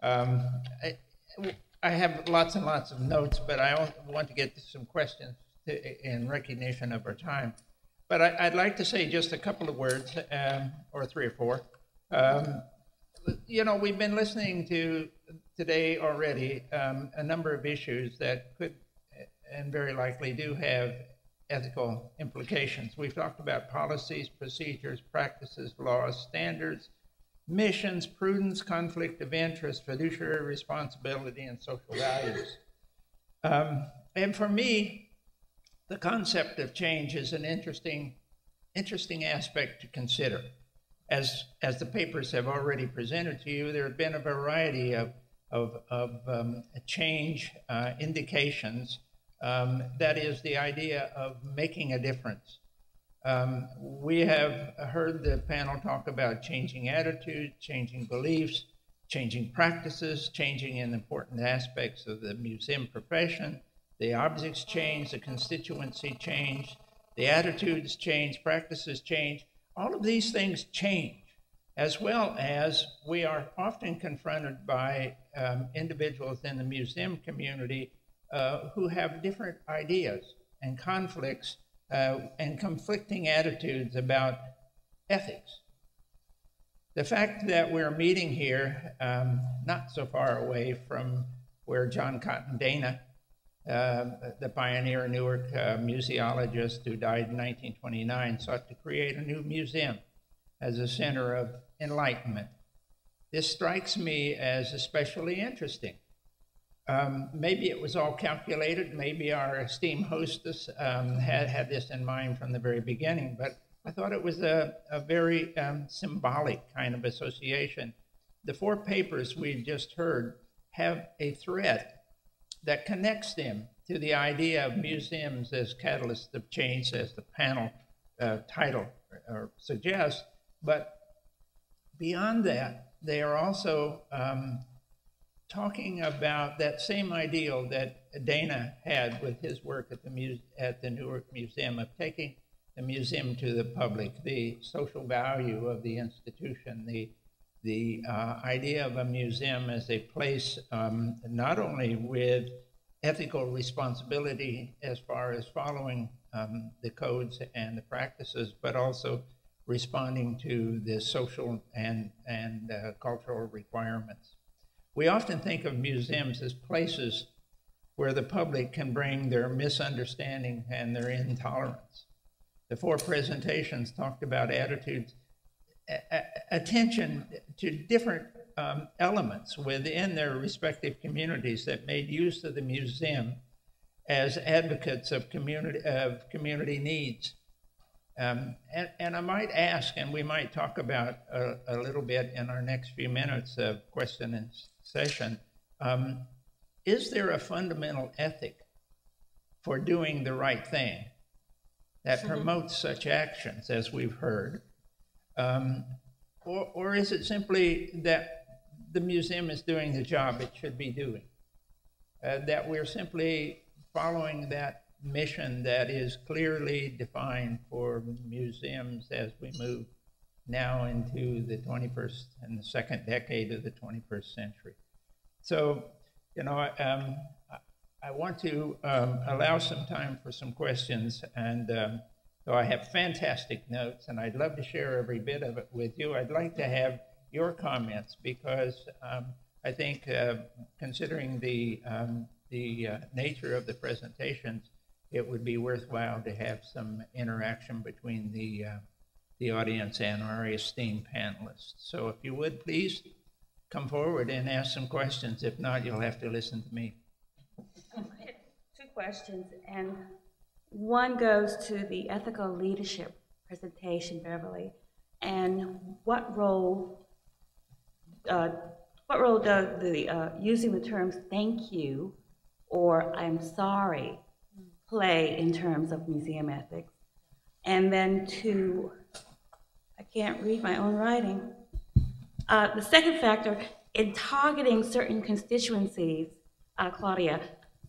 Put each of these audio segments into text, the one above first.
Um, I, I have lots and lots of notes, but I want to get to some questions in recognition of our time. But I'd like to say just a couple of words, or three or four. You know, we've been listening to today already a number of issues that could and very likely do have ethical implications. We've talked about policies, procedures, practices, laws, standards, missions, prudence, conflict of interest, fiduciary responsibility, and social values. And for me, the concept of change is an interesting aspect to consider. As the papers have already presented to you, there have been a variety of change indications. That is the idea of making a difference. We have heard the panel talk about changing attitudes, changing beliefs, changing practices, changing in important aspects of the museum profession. The objects change, the constituency change, the attitudes change, practices change. All of these things change, as well as we are often confronted by individuals in the museum community who have different ideas and conflicts and conflicting attitudes about ethics. The fact that we're meeting here, not so far away from where John Cotton Dana, the pioneer Newark museologist who died in 1929, sought to create a new museum as a center of enlightenment. This strikes me as especially interesting. Maybe it was all calculated. Maybe our esteemed hostess had this in mind from the very beginning, but I thought it was a very symbolic kind of association. The four papers we've just heard have a thread that connects them to the idea of museums as catalysts of change, as the panel title suggests. But beyond that, they are also talking about that same ideal that Dana had with his work at the Newark Museum of taking the museum to the public, the social value of the institution, the idea of a museum as a place not only with ethical responsibility as far as following the codes and the practices, but also responding to the social and cultural requirements. We often think of museums as places where the public can bring their misunderstanding and their intolerance. The four presentations talked about attitudes, attention to different elements within their respective communities that made use of the museum as advocates of community needs. And I might ask, and we might talk about a little bit in our next few minutes of question and session, is there a fundamental ethic for doing the right thing that promotes such actions as we've heard? Or is it simply that the museum is doing the job it should be doing? That we're simply following that mission that is clearly defined for museums as we move now into the 21st and the second decade of the 21st century. So, you know, I want to allow some time for some questions, and so I have fantastic notes, and I'd love to share every bit of it with you. I'd like to have your comments because I think considering the nature of the presentations, it would be worthwhile to have some interaction between the audience and our esteemed panelists. So if you would, please come forward and ask some questions. If not, you'll have to listen to me. Two questions, and one goes to the ethical leadership presentation, Beverly, and what role does the using the terms "thank you" or "I'm sorry" play in terms of museum ethics? And then two, I can't read my own writing. The second factor, in targeting certain constituencies, Claudia,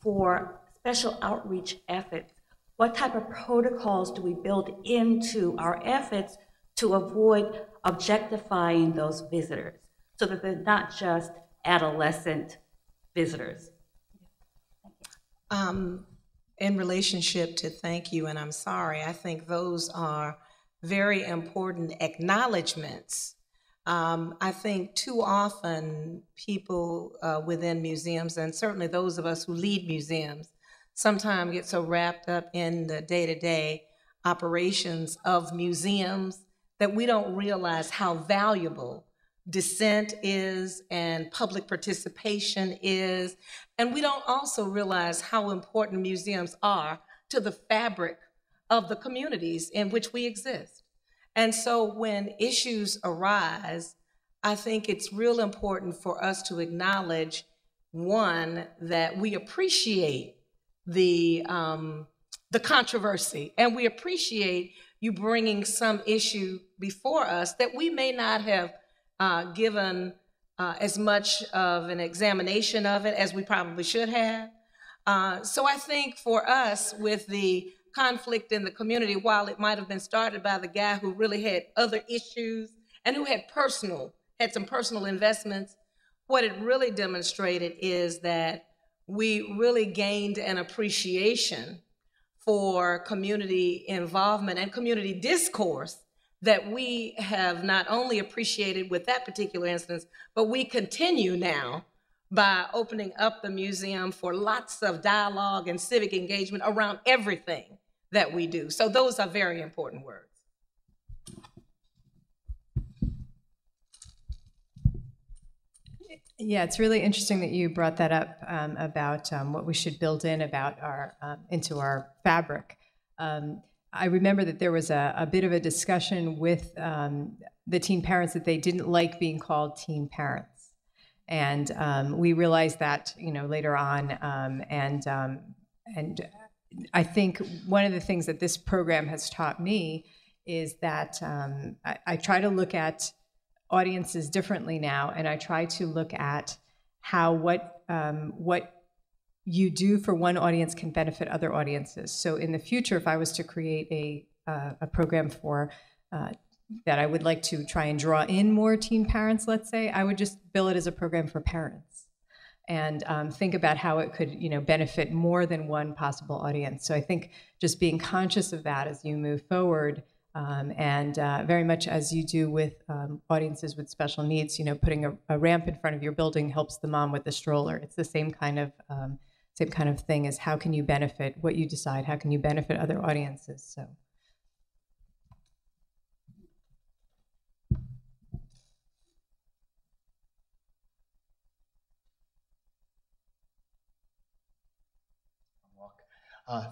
for special outreach efforts, what type of protocols do we build into our efforts to avoid objectifying those visitors so that they're not just adolescent visitors? In relationship to thank you and I'm sorry, I think those are very important acknowledgements. I think too often people within museums, and certainly those of us who lead museums, sometimes get so wrapped up in the day-to-day operations of museums that we don't realize how valuable dissent is and public participation is. And we don't also realize how important museums are to the fabric of the communities in which we exist. And so when issues arise, I think it's real important for us to acknowledge, one, that we appreciate the controversy, and we appreciate you bringing some issue before us that we may not have given as much of an examination of it as we probably should have. So I think for us, with the conflict in the community, while it might have been started by the guy who really had other issues and who had some personal investments, what it really demonstrated is that we really gained an appreciation for community involvement and community discourse that we have not only appreciated with that particular instance, but we continue now by opening up the museum for lots of dialogue and civic engagement around everything that we do. So those are very important words. Yeah, it's really interesting that you brought that up about what we should build in about our into our fabric. I remember that there was a bit of a discussion with the teen parents that they didn't like being called teen parents, and we realized that later on. And I think one of the things that this program has taught me is that I try to look at audiences differently now, and I try to look at how what you do for one audience can benefit other audiences. So in the future, if I was to create a program for that I would like to try and draw in more teen parents, let's say, I would just bill it as a program for parents and think about how it could benefit more than one possible audience. So I think just being conscious of that as you move forward, and very much as you do with audiences with special needs, putting a ramp in front of your building helps the mom with the stroller. It's the same kind of thing as how can you benefit what you decide, how can you benefit other audiences. So.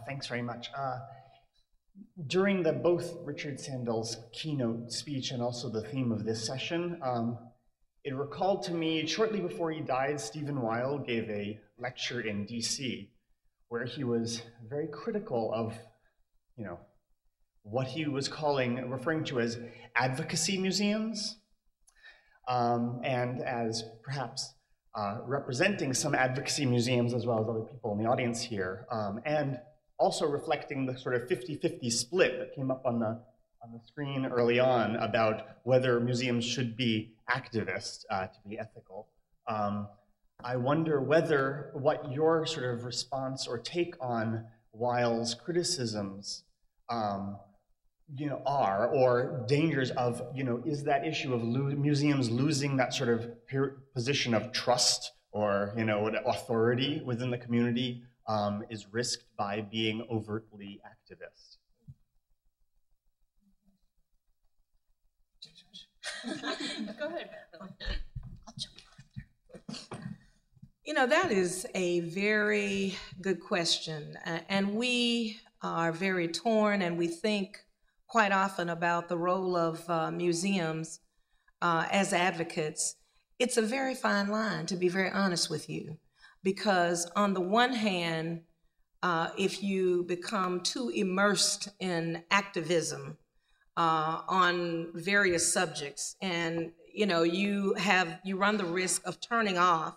Thanks very much. During both Richard Sandel's keynote speech and also the theme of this session, it recalled to me shortly before he died, Stephen Weil gave a lecture in DC where he was very critical of, what he was referring to as advocacy museums, and as perhaps representing some advocacy museums as well as other people in the audience here, and also reflecting the sort of 50-50 split that came up on the screen early on about whether museums should be activist to be ethical. I wonder what your sort of response or take on Weil's criticisms are, or dangers of, is that issue of museums losing that sort of position of trust or, authority within the community is risked by being overtly activist? Go ahead. That is a very good question. And we are very torn, and we think quite often about the role of museums as advocates. It's a very fine line, to be very honest with you, because on the one hand, if you become too immersed in activism on various subjects, and you run the risk of turning off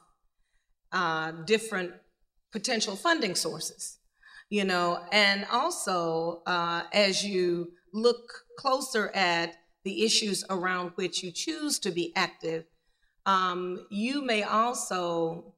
different potential funding sources, and also as you look closer at the issues around which you choose to be active, you may also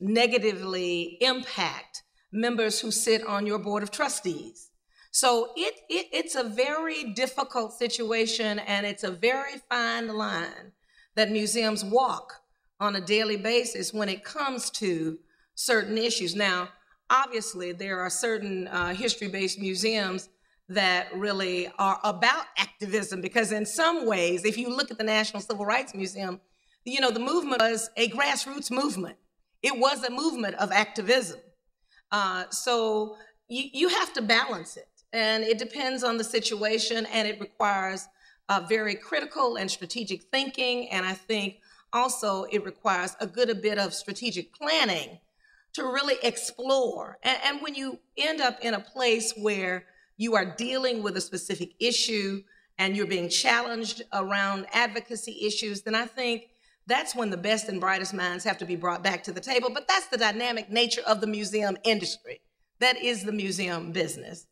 negatively impact members who sit on your board of trustees. So it's a very difficult situation, and it's a very fine line that museums walk on a daily basis when it comes to certain issues. Now, obviously, there are certain history-based museums that really are about activism, because in some ways, if you look at the National Civil Rights Museum, you know, the movement was a grassroots movement. It was a movement of activism. So you have to balance it, and it depends on the situation, and it requires very critical and strategic thinking, and I think also it requires a good bit of strategic planning to really explore. And when you end up in a place where you are dealing with a specific issue and you're being challenged around advocacy issues, then I think that's when the best and brightest minds have to be brought back to the table. But that's the dynamic nature of the museum industry. That is the museum business.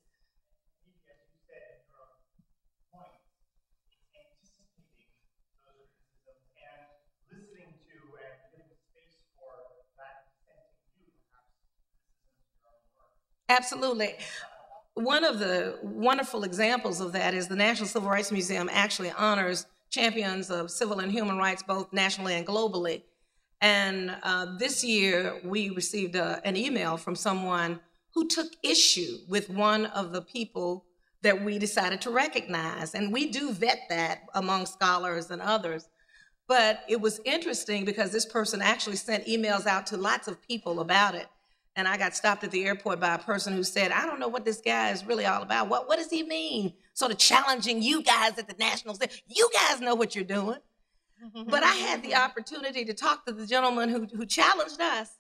Absolutely. One of the wonderful examples of that is the National Civil Rights Museum actually honors champions of civil and human rights, both nationally and globally. And this year, we received an email from someone who took issue with one of the people that we decided to recognize. And we do vet that among scholars and others. But it was interesting because this person actually sent emails out to lots of people about it. And I got stopped at the airport by a person who said, I don't know what this guy is really all about. What does he mean? Sort of challenging you guys at the National Center. You guys know what you're doing. But I had the opportunity to talk to the gentleman who challenged us.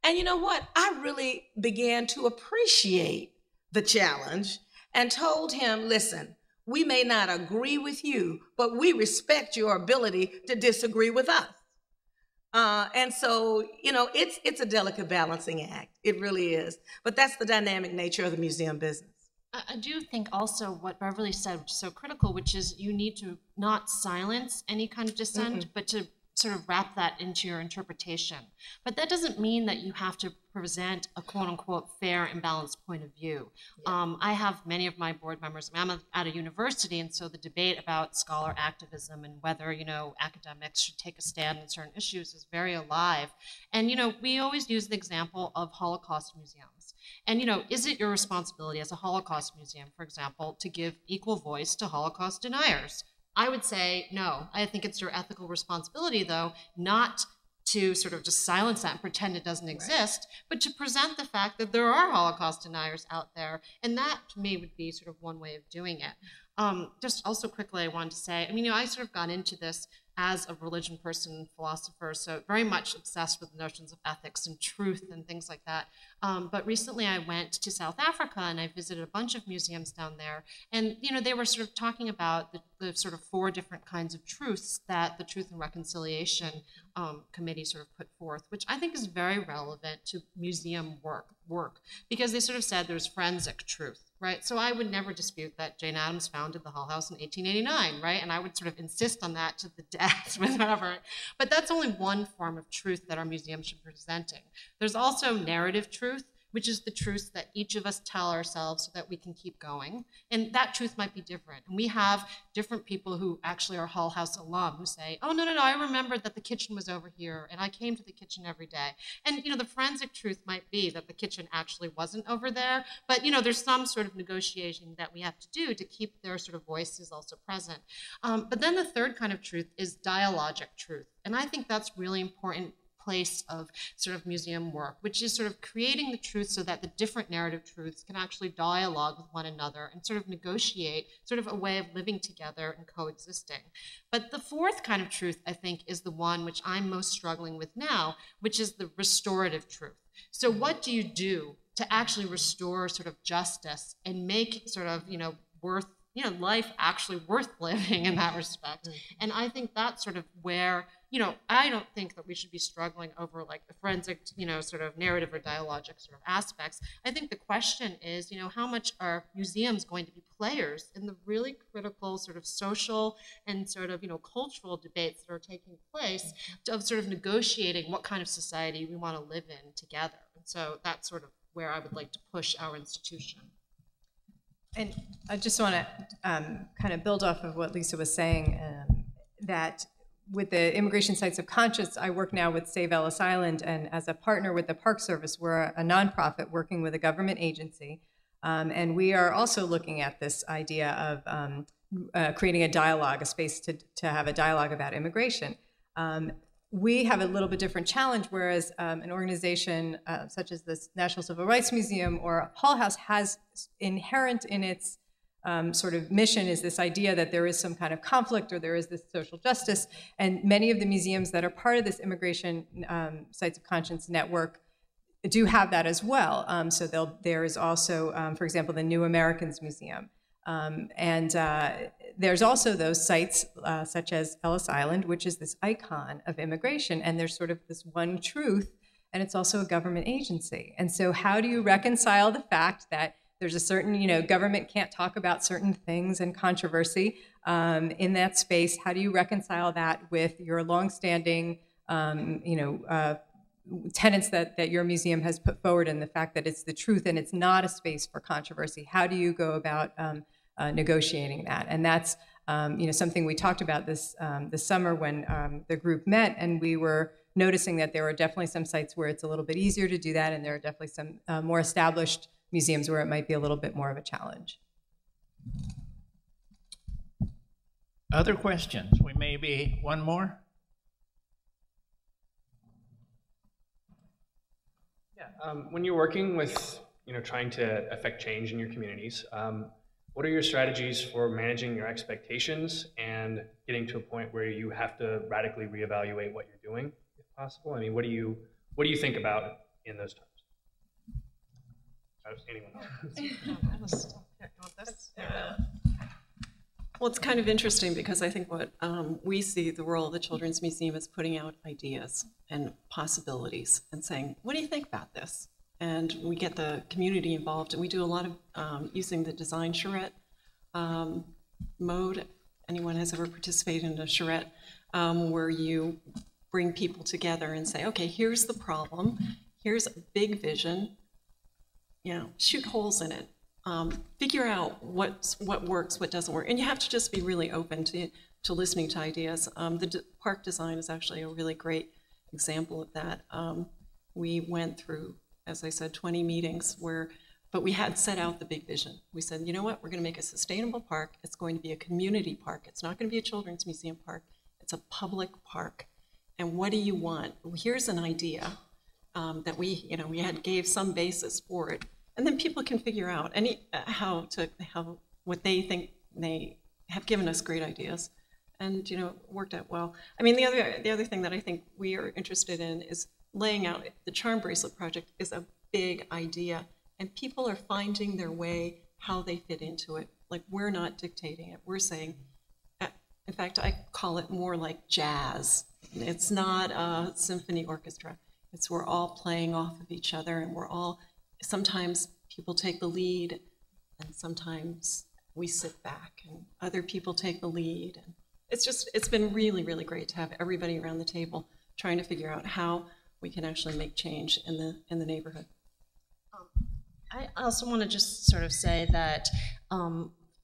And you know what? I really began to appreciate the challenge and told him, listen, we may not agree with you, but we respect your ability to disagree with us. And so, you know, it's a delicate balancing act. It really is. But that's the dynamic nature of the museum business. I do think also what Beverly said, which is so critical, which is you need to not silence any kind of dissent, but to sort of wrap that into your interpretation. But that doesn't mean that you have to present a quote unquote fair and balanced point of view. Yeah. I have many of my board members, I'm at a university, and so the debate about scholar activism and whether, you know, academics should take a stand on certain issues is very alive. And, you know, we always use the example of Holocaust museums. And, you know, is it your responsibility as a Holocaust museum, for example, to give equal voice to Holocaust deniers? I would say no. I think it's your ethical responsibility, though, not to sort of just silence that and pretend it doesn't exist, but to present the fact that there are Holocaust deniers out there. And that, to me, would be sort of one way of doing it. Just also quickly, I wanted to say, I mean, you know, I sort of got into this as a religion person, philosopher, so very much obsessed with notions of ethics and truth and things like that. But recently I went to South Africa and I visited a bunch of museums down there. And, you know, they were sort of talking about the sort of 4 different kinds of truths that the Truth and Reconciliation Committee sort of put forth, which I think is very relevant to museum work, because they sort of said there's forensic truth, right? So I would never dispute that Jane Addams founded the Hull House in 1889, right? And I would sort of insist on that to the death, whatever. But that's only one form of truth that our museums should be presenting. There's also narrative truth, which is the truth that each of us tell ourselves so that we can keep going. And that truth might be different. And we have different people who actually are Hull House alum who say, oh, no, I remembered that the kitchen was over here and I came to the kitchen every day. And, you know, the forensic truth might be that the kitchen actually wasn't over there, but, you know, there's some sort of negotiation that we have to do to keep their sort of voices also present. But then the third kind of truth is dialogic truth. And I think that's really important place of sort of museum work, which is sort of creating the truth so that the different narrative truths can actually dialogue with one another and sort of negotiate sort of a way of living together and coexisting. But the fourth kind of truth, I think, is the one which I'm most struggling with now, which is the restorative truth. So what do you do to actually restore sort of justice and make sort of, you know, life actually worth living in that respect. And I think that's sort of where, I don't think that we should be struggling over like the forensic, sort of narrative or dialogic sort of aspects. I think the question is, how much are museums going to be players in the really critical sort of social and sort of, cultural debates that are taking place of sort of negotiating what kind of society we want to live in together. And so that's sort of where I would like to push our institution. And I just want to kind of build off of what Lisa was saying, that with the Immigration Sites of Conscience, I work now with Save Ellis Island, and as a partner with the Park Service, we're a nonprofit working with a government agency, and we are also looking at this idea of creating a dialogue, a space to have a dialogue about immigration. We have a little bit different challenge, whereas an organization such as the National Civil Rights Museum or Hull House has inherent in its sort of mission is this idea that there is some kind of conflict or there is this social justice. And many of the museums that are part of this Immigration Sites of Conscience network do have that as well. So there is also, for example, the New Americans Museum. There's also those sites such as Ellis Island, which is this icon of immigration, and there's sort of this one truth, and it's also a government agency. And so how do you reconcile the fact that there's a certain, government can't talk about certain things and controversy in that space? How do you reconcile that with your longstanding, tenets that your museum has put forward, and the fact that it's the truth and it's not a space for controversy? How do you go about negotiating that? And that's something we talked about this summer when the group met, and we were noticing that there are definitely some sites where it's a little bit easier to do that, and there are definitely some more established museums where it might be a little bit more of a challenge. Other questions? We may be one more. Yeah, when you're working with, trying to affect change in your communities, what are your strategies for managing your expectations and getting to a point where you have to radically reevaluate what you're doing, if possible? I mean, what do you think about in those terms? Anyone else? Well, it's kind of interesting because I think what we see the role of the Children's Museum is putting out ideas and possibilities and saying, what do you think about this? And we get the community involved, and we do a lot of using the design charrette mode. Anyone has ever participated in a charrette where you bring people together and say, okay, here's the problem, here's a big vision, shoot holes in it. Figure out what works, what doesn't work, and you have to just be really open to listening to ideas. The park design is actually a really great example of that. We went through, as I said, 20 meetings but we had set out the big vision. We said, you know what, we're going to make a sustainable park. It's going to be a community park. It's not going to be a children's museum park. It's a public park. And what do you want? Well, here's an idea that we gave some basis for it. And then people can figure out how what they think. They have given us great ideas, and it worked out well. I mean, the other thing that I think we are interested in is laying out the Charm Bracelet Project is a big idea, and people are finding their way how they fit into it. Like, we're not dictating it. We're saying, in fact, I call it more like jazz. It's not a symphony orchestra. It's we're all playing off of each other, and we're all. Sometimes people take the lead, and sometimes we sit back, and other people take the lead. And it's been really, really great to have everybody around the table trying to figure out how we can actually make change in the neighborhood. I also want to just sort of say that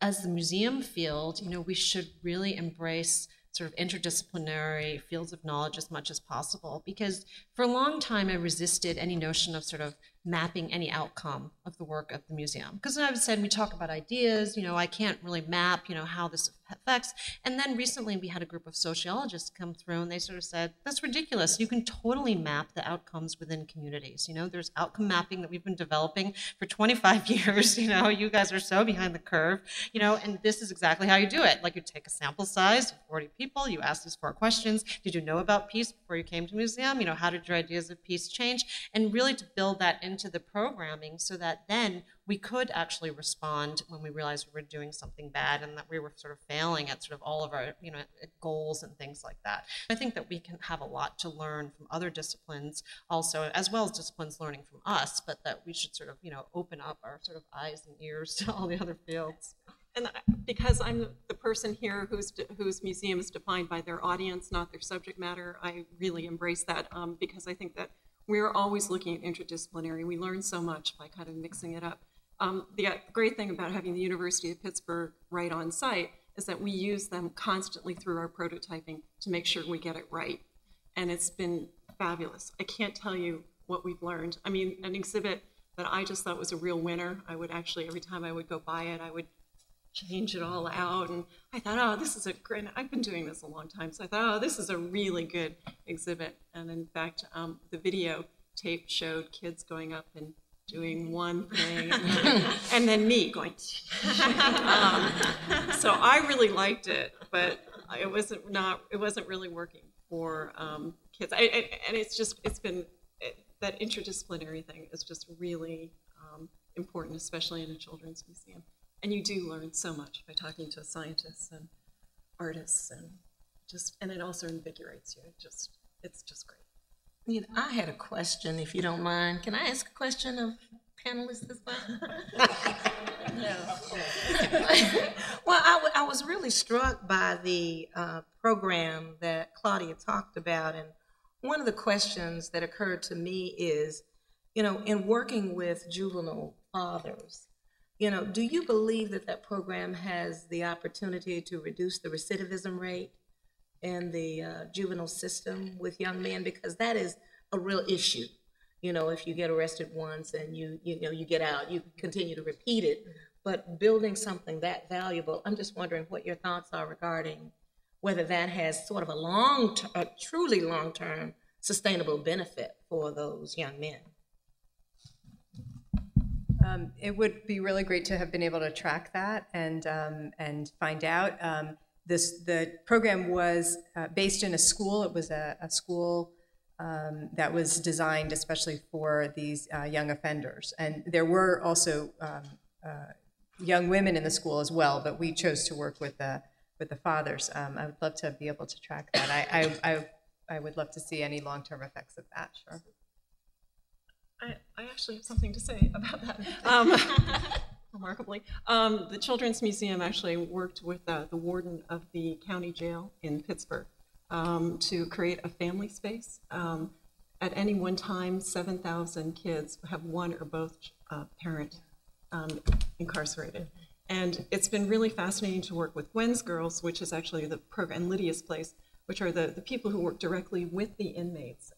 as the museum field, we should really embrace sort of interdisciplinary fields of knowledge as much as possible, because for a long time I resisted any notion of sort of mapping any outcome of the work of the museum. Because I've said, we talk about ideas, I can't really map, how this affects. And then recently we had a group of sociologists come through, and they sort of said, that's ridiculous. You can totally map the outcomes within communities. There's outcome mapping that we've been developing for 25 years. You guys are so behind the curve, and this is exactly how you do it. Like, you take a sample size of 40 people, you ask these 4 questions. Did you know about peace before you came to the museum? How did your ideas of peace change? And really to build that into the programming so that then we could actually respond when we realized we were doing something bad and that we were sort of failing at sort of all of our, goals and things like that. I think that we can have a lot to learn from other disciplines also, as well as disciplines learning from us, but that we should sort of, open up our sort of eyes and ears to all the other fields. And because I'm the person here whose museum is defined by their audience, not their subject matter, I really embrace that because I think that we're always looking at interdisciplinary. We learn so much by kind of mixing it up. The great thing about having the University of Pittsburgh right on site is that we use them constantly through our prototyping to make sure we get it right. And it's been fabulous. I can't tell you what we've learned. I mean, an exhibit that I just thought was a real winner, I would actually, every time I would go by it, I would change it all out. And I thought, oh, this is a great, I've been doing this a long time. So I thought, oh, this is a really good exhibit. And in fact, the video tape showed kids going up and doing one thing and then me going, so I really liked it, but it wasn't really working for kids. And it's been, that interdisciplinary thing is just really important, especially in a children's museum. And you do learn so much by talking to scientists and artists, and it also invigorates you. It's just great. I had a question, if you don't mind. Can I ask a question of panelists this time? No. Well, I was really struck by the program that Claudia talked about, and one of the questions that occurred to me is, in working with juvenile fathers, do you believe that program has the opportunity to reduce the recidivism rate in the juvenile system with young men? Because that is a real issue. If you get arrested once and you get out, you continue to repeat it. But building something that valuable, I'm just wondering what your thoughts are regarding whether that has sort of a truly long-term sustainable benefit for those young men. It would be really great to have been able to track that and find out. The program was based in a school. It was a school that was designed especially for these young offenders. And there were also young women in the school as well, but we chose to work with the fathers. I would love to be able to track that. I would love to see any long-term effects of that, sure. I actually have something to say about that. Remarkably, the Children's Museum actually worked with the warden of the county jail in Pittsburgh to create a family space. At any one time, 7,000 kids have one or both parent incarcerated. And it's been really fascinating to work with Gwen's Girls, which is actually the program, and Lydia's Place, which are the people who work directly with the inmates,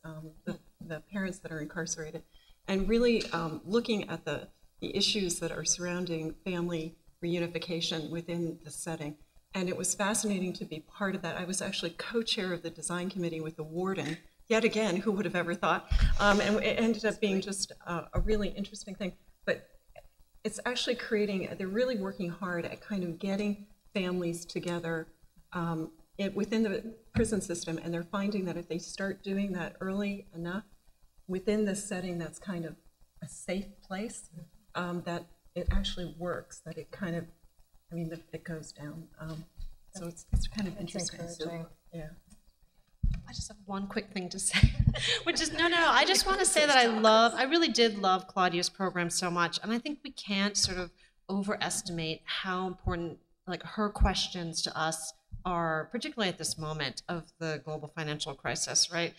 the parents that are incarcerated, and really looking at the issues that are surrounding family reunification within the setting. And it was fascinating to be part of that. I was actually co-chair of the design committee with the warden, yet again, who would have ever thought? And it ended up being just a really interesting thing. But it's actually they're really working hard at kind of getting families together within the prison system, and they're finding that if they start doing that early enough, within this setting that's kind of a safe place, that it actually works, that it kind of, it goes down. So it's kind of interesting. Yeah. I just have one quick thing to say, which is, I just want to say that I really did love Claudia's program so much, and I think we can't sort of overestimate how important, her questions to us are, particularly at this moment of the global financial crisis, right?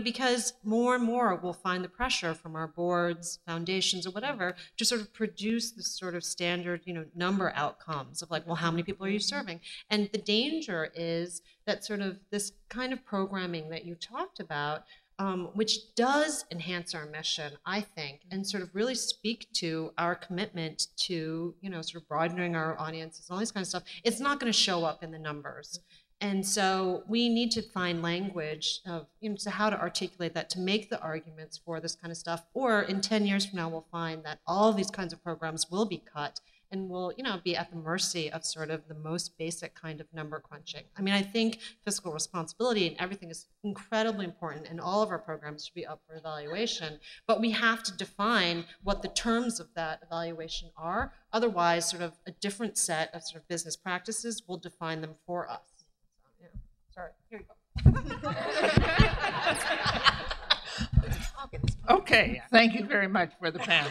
Because more and more we'll find the pressure from our boards, foundations, or whatever to sort of produce this sort of standard, number outcomes of well, how many people are you serving? And the danger is that sort of this kind of programming that you talked about, which does enhance our mission, I think, and sort of really speak to our commitment to, sort of broadening our audiences and all this kind of stuff, it's not going to show up in the numbers. And so we need to find language of, to how to articulate that, to make the arguments for this kind of stuff. Or in 10 years from now, we'll find that all these kinds of programs will be cut, and will, be at the mercy of sort of the most basic kind of number crunching. I mean, I think fiscal responsibility and everything is incredibly important, and all of our programs should be up for evaluation, but we have to define what the terms of that evaluation are. Otherwise, sort of a different set of sort of business practices will define them for us. So, yeah. Sorry, here you go. Okay, thank you very much for the panel.